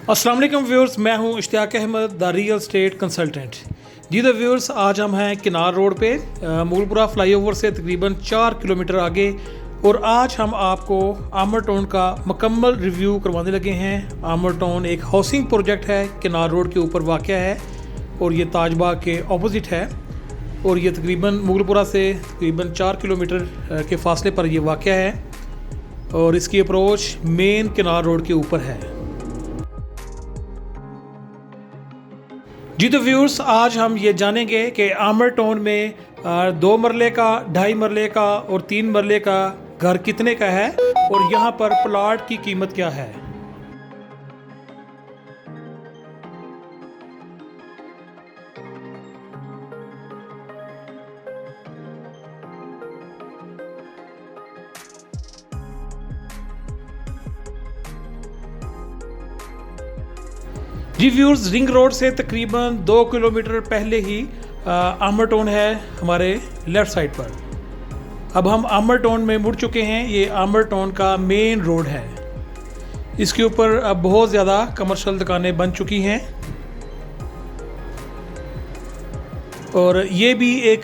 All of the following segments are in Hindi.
अस्सलाम वालेकुम व्यूअर्स, मैं हूं Ishtiaq Ahmed, the real estate consultant. जी द व्यूअर्स, आज हम हैं किनार रोड पे मूलपुरा फ्लाईओवर से तकरीबन 4 किलोमीटर आगे, और आज हम आपको आमर टाउन का मुकम्मल रिव्यू करवाने लगे हैं। आमर टाउन एक हाउसिंग प्रोजेक्ट है, किनार रोड के ऊपर वाक़या है और ये ताजबाग के ऑपोजिट है, और ये तकरीबन मूलपुरा से तकरीबन 4 किलोमीटर के फासले पर ये वाक़या है, और इसकी अप्रोच मेन किनार रोड के ऊपर है। जी तो व्यूअर्स, आज हम ये जानेंगे कि आमर टाउन में 2 मरले का, 2.5 मरले का और 3 मरले का घर कितने का है और यहाँ पर प्लाट की कीमत क्या है। जी व्यूअर्स, रिंग रोड से तकरीबन 2 किलोमीटर पहले ही आमर टाउन है हमारे लेफ़्ट साइड पर। अब हम आमर टाउन में मुड़ चुके हैं। ये आमर टाउन का मेन रोड है। इसके ऊपर अब बहुत ज़्यादा कमर्शियल दुकानें बन चुकी हैं, और ये भी एक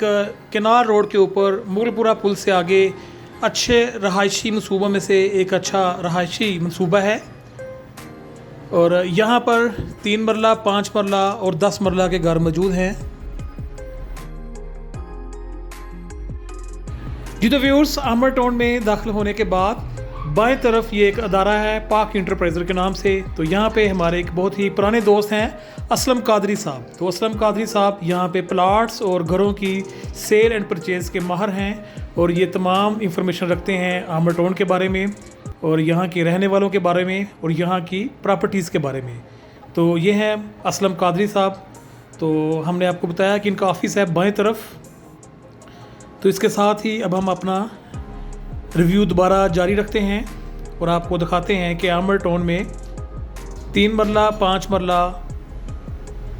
किनार रोड के ऊपर मूलपुरा पुल से आगे अच्छे रहायशी मनसूबों में से एक अच्छा रहायशी मनसूबा है। और यहाँ पर 3 मरला, 5 मरला और 10 मरला के घर मौजूद हैं। जी तो व्यूअर्स, आमर टाउन में दाखिल होने के बाद बाएं तरफ ये एक अदारा है पाक इंटरप्राइजर के नाम से। तो यहाँ पे हमारे एक बहुत ही पुराने दोस्त हैं, असलम कादरी साहब। तो असलम कादरी साहब यहाँ पे प्लाट्स और घरों की सेल एंड परचेज़ के माहर हैं, और ये तमाम इंफॉर्मेशन रखते हैं आमर टाउन के बारे में और यहाँ के रहने वालों के बारे में और यहाँ की प्रॉपर्टीज़ के बारे में। तो ये हैं असलम कादरी साहब। तो हमने आपको बताया कि इनका ऑफिस है बाएं तरफ। तो इसके साथ ही अब हम अपना रिव्यू दोबारा जारी रखते हैं और आपको दिखाते हैं कि आमर टाउन में 3 मरला, 5 मरला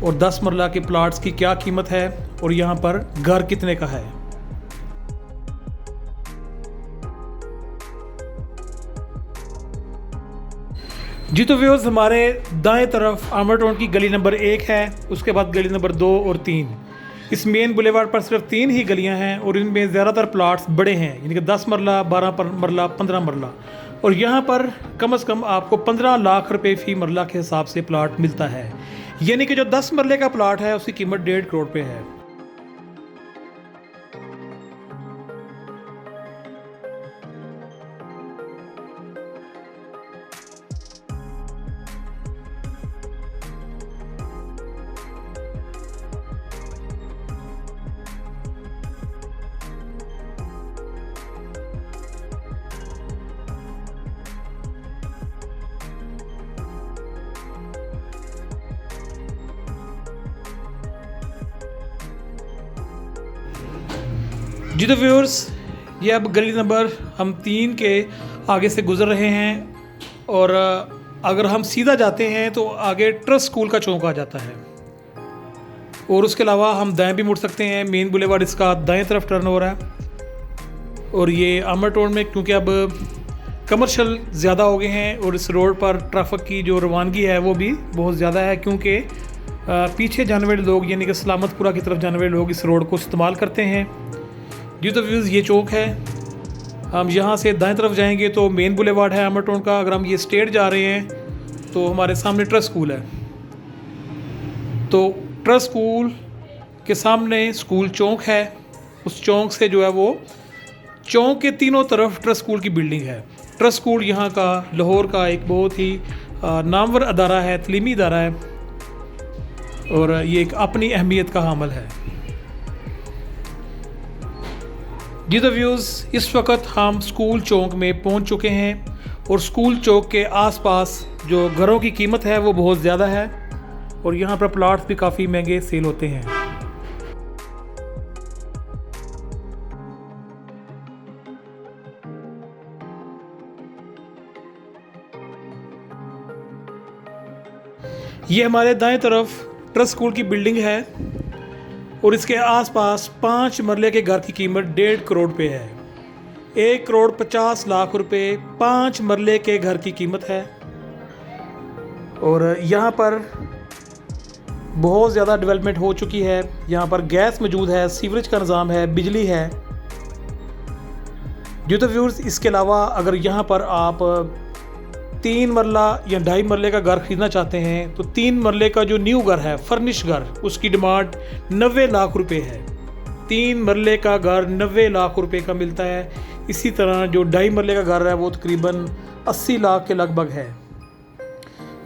और 10 मरला के प्लाट्स की क्या कीमत है और यहाँ पर घर कितने का है। जी तो व्यूअर्स, हमारे दाएं तरफ आमर टाउन की गली नंबर 1 है, उसके बाद गली नंबर 2 और 3। इस मेन बुलेवार्ड पर सिर्फ 3 ही गलियां हैं और इनमें ज़्यादातर प्लाट्स बड़े हैं, यानी कि 10 मरला, 12 मरला, 15 मरला, और यहाँ पर कम से कम आपको 15 लाख रुपए फ़ी मरला के हिसाब से प्लाट मिलता है। यानी कि जो 10 मरले का प्लाट है उसकी कीमत 1.5 करोड़ पे है। जी तो व्यूअर्स, ये अब गली नंबर हम 3 के आगे से गुज़र रहे हैं, और अगर हम सीधा जाते हैं तो आगे ट्रस्ट स्कूल का चौक आ जाता है, और उसके अलावा हम दाएं भी मुड़ सकते हैं। मेन बुलेवार्ड इसका दाएं तरफ टर्न हो रहा है, और ये आमर टाउन में क्योंकि अब कमर्शियल ज़्यादा हो गए हैं और इस रोड पर ट्रैफिक की जो रवानगी है वो भी बहुत ज़्यादा है, क्योंकि पीछे जाने वाले लोग यानी कि सलामतपुरा की तरफ जाने वाले लोग इस रोड को इस्तेमाल करते हैं। जी तो व्यूज़, ये चौक है। हम यहाँ से दाएं तरफ जाएंगे तो मेन बुलेवार्ड है आमर टाउन का। अगर हम ये स्ट्रेट जा रहे हैं तो हमारे सामने ट्रस्ट स्कूल है। तो ट्रस्ट स्कूल के सामने स्कूल चौक है। उस चौक से जो है वो चौक के तीनों तरफ ट्रस्ट स्कूल की बिल्डिंग है। ट्रस्ट स्कूल यहाँ का लाहौर का एक बहुत ही नामवर अदारा है, तलीमी अदारा है, और ये एक अपनी अहमियत का हामिल है। जी तो व्यूज़, इस वक्त हम स्कूल चौक में पहुंच चुके हैं, और स्कूल चौक के आसपास जो घरों की कीमत है वो बहुत ज़्यादा है, और यहाँ पर प्लाट्स भी काफ़ी महंगे सेल होते हैं। ये हमारे दाएं तरफ ट्रस्ट स्कूल की बिल्डिंग है, और इसके आसपास 5 मरले के घर की कीमत 1.5 करोड़ पे है। 1 करोड़ 50 लाख रुपए 5 मरले के घर की कीमत है। और यहाँ पर बहुत ज़्यादा डेवलपमेंट हो चुकी है। यहाँ पर गैस मौजूद है, सीवरेज का निज़ाम है, बिजली है। जो तो व्यूअर्स, इसके अलावा अगर यहाँ पर आप 3 मरला या 2.5 मरले का घर ख़रीदना चाहते हैं तो 3 मरले का जो न्यू घर है, फर्निश घर, उसकी डिमांड 90 लाख रुपए है। 3 मरले का घर 90 लाख रुपए का मिलता है। इसी तरह जो 2.5 मरले का घर है वो तकरीबन 80 लाख के लगभग है।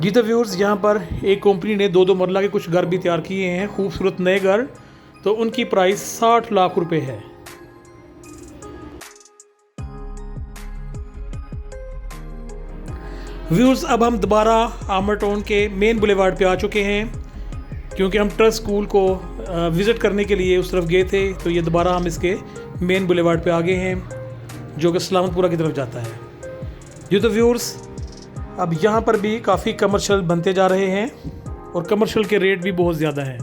जी तो व्यूअर्स, यहाँ पर एक कंपनी ने 2-2 मरला के कुछ घर भी तैयार किए हैं, खूबसूरत नए घर, तो उनकी प्राइस 60 लाख रुपए है। व्यूअर्स, अब हम दोबारा आमर टाउन के मेन बुलेवार्ड पे आ चुके हैं, क्योंकि हम ट्रस्ट स्कूल को विज़िट करने के लिए उस तरफ गए थे। तो ये दोबारा हम इसके मेन बुलेवार्ड पे आ गए हैं, जो कि सलामतपुरा की तरफ जाता है। जी तो व्यूअर्स, अब यहाँ पर भी काफ़ी कमर्शियल बनते जा रहे हैं और कमर्शियल के रेट भी बहुत ज़्यादा हैं।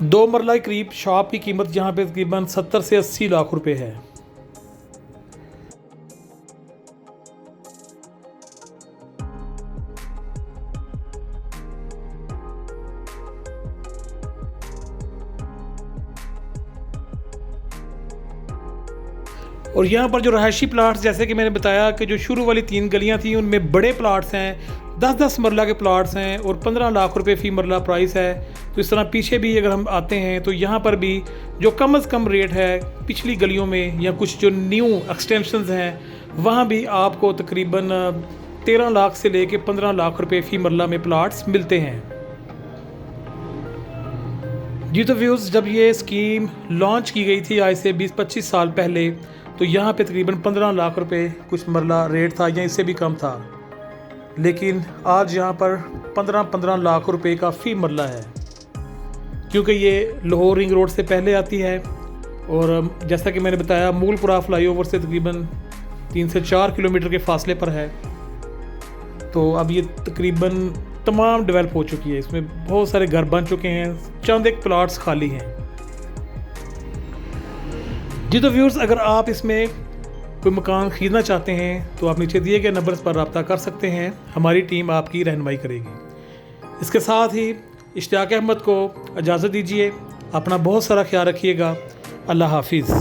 2 मरला के करीब शॉप की कीमत यहाँ पे तकरीबन 70 से 80 लाख रुपए है। और यहाँ पर जो रहायशी प्लाट्स, जैसे कि मैंने बताया कि जो शुरू वाली 3 गलियाँ थी उनमें बड़े प्लाट्स हैं, 10-10 मरला के प्लाट्स हैं और 15 लाख रुपए फ़ी मरला प्राइस है। तो इस तरह पीछे भी अगर हम आते हैं तो यहाँ पर भी जो कम से कम रेट है पिछली गलियों में या कुछ जो न्यू एक्सटेंशंस हैं वहाँ भी आपको तकरीबन 13 लाख से लेके 15 लाख रुपए फ़ी मरला में प्लाट्स मिलते हैं। जी तो व्यूज़, जब ये स्कीम लॉन्च की गई थी आज से 20-25 साल पहले, तो यहाँ पे तकरीबन 15 लाख रुपए कुछ मरला रेट था या इससे भी कम था। लेकिन आज यहाँ पर 15-15 लाख रुपए का फ़ी मरला है, क्योंकि ये लाहौर रिंग रोड से पहले आती है और जैसा कि मैंने बताया मूलपुरा फ्लाईओवर से तकरीबन 3 से 4 किलोमीटर के फासले पर है। तो अब ये तकरीबन तमाम डेवलप हो चुकी है, इसमें बहुत सारे घर बन चुके हैं, चंद एक प्लाट्स खाली हैं। जी तो व्यूअर्स, अगर आप इसमें कोई मकान ख़रीदना चाहते हैं तो आप नीचे दिए गए नंबर्स पर रब्ता कर सकते हैं, हमारी टीम आपकी रहनुमाई करेगी। इसके साथ ही इश्तियाक अहमद को इजाज़त दीजिए, अपना बहुत सारा ख्याल रखिएगा। अल्लाह हाफिज़।